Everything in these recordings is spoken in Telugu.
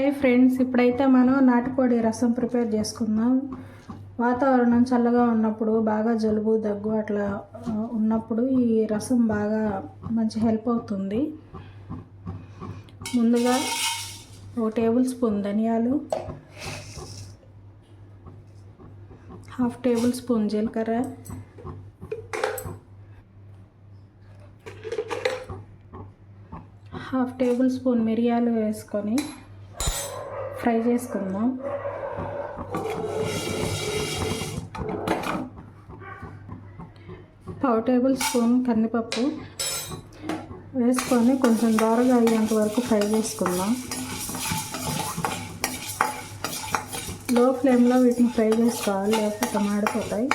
హాయ్ ఫ్రెండ్స్, ఇప్పుడైతే మనం నాటుకోడి రసం ప్రిపేర్ చేసుకుందాం. వాతావరణం చల్లగా ఉన్నప్పుడు బాగా జలుబు దగ్గు అట్లా ఉన్నప్పుడు ఈ రసం బాగా మంచి హెల్ప్ అవుతుంది. ముందుగా 1 టేబుల్ స్పూన్ ధనియాలు, 1/2 టేబుల్ స్పూన్ జీలకర్ర, 1/2 టేబుల్ స్పూన్ మిరియాలు వేసుకొని ఫ్రై చేసుకుందాం. పావు టేబుల్ స్పూన్ కందిపప్పు వేసుకొని కొంచెం దోరగా అయ్యేంత వరకు ఫ్రై చేసుకుందాం. లో ఫ్లేమ్లో వీటిని ఫ్రై చేసుకోవాలి, లేకపోతే మాడిపోతాయి.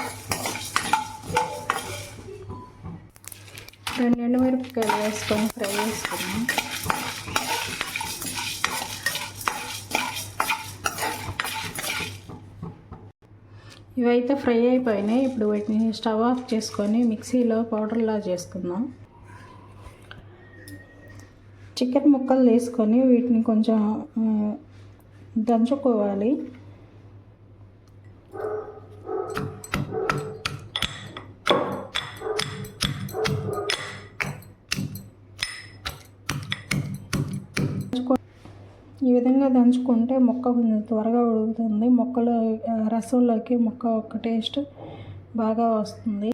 2 ఎండుమిరపకాయలు వేసుకొని ఫ్రై చేసుకుందాం. ఇవైతే ఫ్రై అయిపోయినాయి. ఇప్పుడు వీటిని స్టవ్ ఆఫ్ చేసుకొని మిక్సీలో పౌడర్లా చేసుకుందాం. చికెన్ ముక్కలు వేసుకొని వీటిని కొంచెం దంచుకోవాలి. ఈ విధంగా దంచుకుంటే మొక్క కొంచెం త్వరగా ఉడుకుతుంది. మొక్కలు రసంలోకి మొక్క ఒక టేస్ట్ బాగా వస్తుంది.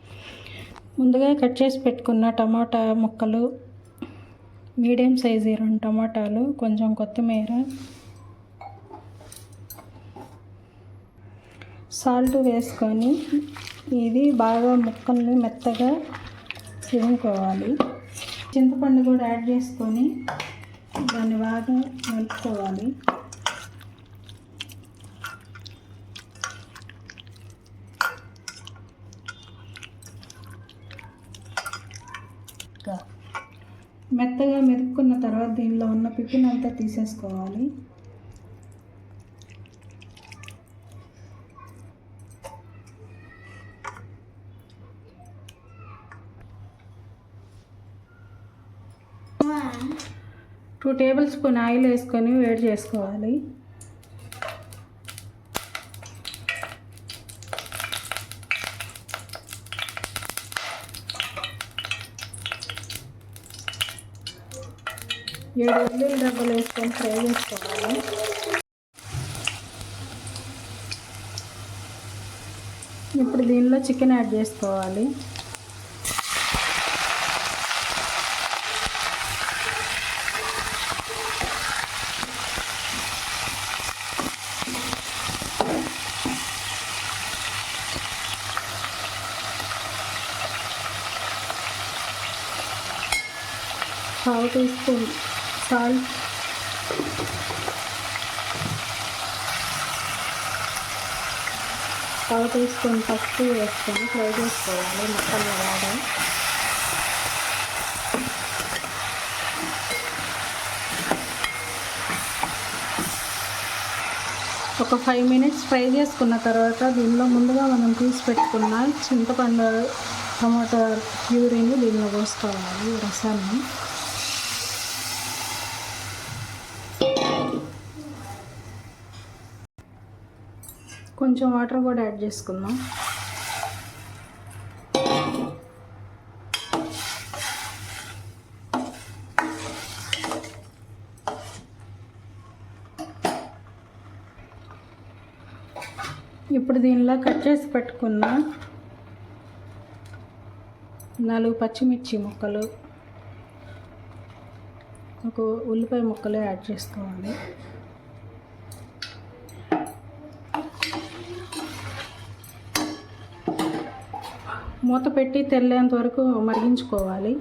ముందుగా కట్ చేసి పెట్టుకున్న టమాటా ముక్కలు, మీడియం సైజు 2 టమాటాలు, కొంచెం కొత్తిమీర, సాల్ట్ వేసుకొని ఇది బాగా ముక్కల్ని మెత్తగా చిరుముకోవాలి. చింతపండు కూడా యాడ్ చేసుకొని దాన్ని బాగా కలుపుకోవాలి. మెత్తగా మెదుపుకున్న తర్వాత దీనిలో ఉన్న పిప్పినంతా తీసేసుకోవాలి. టూ టేబుల్ స్పూన్ ఆయిల్ వేసుకొని వేడి చేసుకోవాలి. ఏడు ఉల్లిపాయల డబ్బాలు వేసుకొని ఫ్రై చేసుకోవాలి. ఇప్పుడు దీనిలో చికెన్ యాడ్ చేసుకోవాలి. పావు టీ స్పూన్ సాల్ట్, పావు టీ స్పూన్ పసుపు వేసుకొని ఫ్రై చేసుకోవాలి ముక్కలు బాగా. ఒక 5 మినిట్స్ ఫ్రై చేసుకున్న తర్వాత దీనిలో ముందుగా మనం తీసి పెట్టుకున్న చింతపండు టమాటా ప్యూరీని దీనిలో పోసుకోవాలి. రసాన్ని కొంచెం వాటర్ కూడా యాడ్ చేసుకుందాం. ఇప్పుడు దీనిలో కట్ చేసి పెట్టుకున్న 4 పచ్చిమిర్చి ముక్కలు, ఒక ఉల్లిపాయ ముక్కలు యాడ్ చేసుకోవాలి. మూత పెట్టి తెల్లేంత వరకు మరిగించుకోవాలి.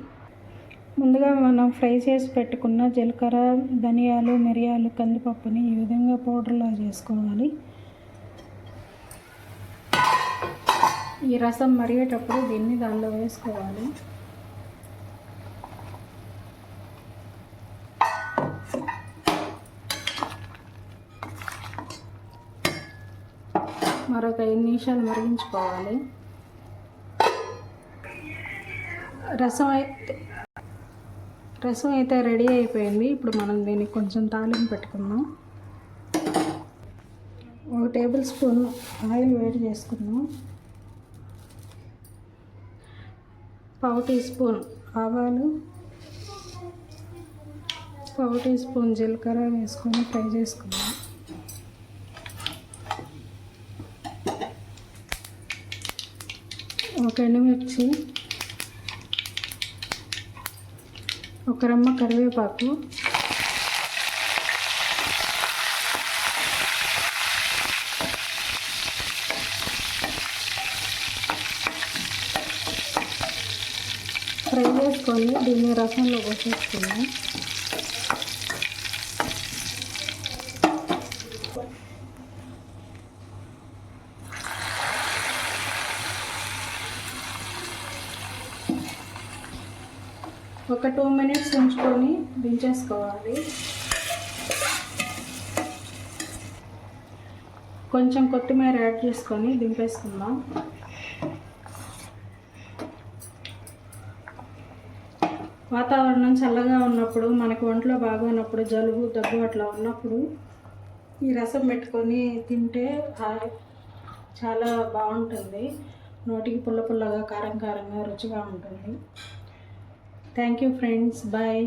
ముందుగా మనం ఫ్రై చేసి పెట్టుకున్న జీలకర్ర, ధనియాలు, మిరియాలు, కందిపప్పుని ఈ విధంగా పౌడర్లా చేసుకోవాలి. ఈ రసం మరిగేటప్పుడు దీన్ని దానిలో వేసుకోవాలి. మరొక 5 నిమిషాలు మరిగించుకోవాలి. రసం అయితే రెడీ అయిపోయింది. ఇప్పుడు మనం దీనికి కొంచెం తాలింపు పెట్టుకుందాం. 1 టేబుల్ స్పూన్ ఆయిల్ వేడి చేసుకున్నాం. 1/2 టీ స్పూన్ ఆవాలు, 1/2 టీ స్పూన్ జీలకర్ర వేసుకొని ఫ్రై చేసుకున్నాం. ఒక ఎండుమిర్చి, ఒక రెమ్మ కరివేపాకు, ఫ్రై చేసుకొని దీన్ని రసంలో పోసేసుకున్నాం. ఒక 2 మినిట్స్ ఉంచుకొని దించేసుకోవాలి. కొంచెం కొత్తిమీర యాడ్ చేసుకొని దింపేసుకుందాం. వాతావరణం చల్లగా ఉన్నప్పుడు, మనకు ఒంట్లో బాగోనప్పుడు, జలుబు దగ్గు అట్లా ఉన్నప్పుడు ఈ రసం పెట్టుకొని తింటే చాలా బాగుంటుంది. నోటికి పుల్ల పుల్లగా, కారం కారంగా రుచిగా ఉంటుంది. Thank you friends, bye.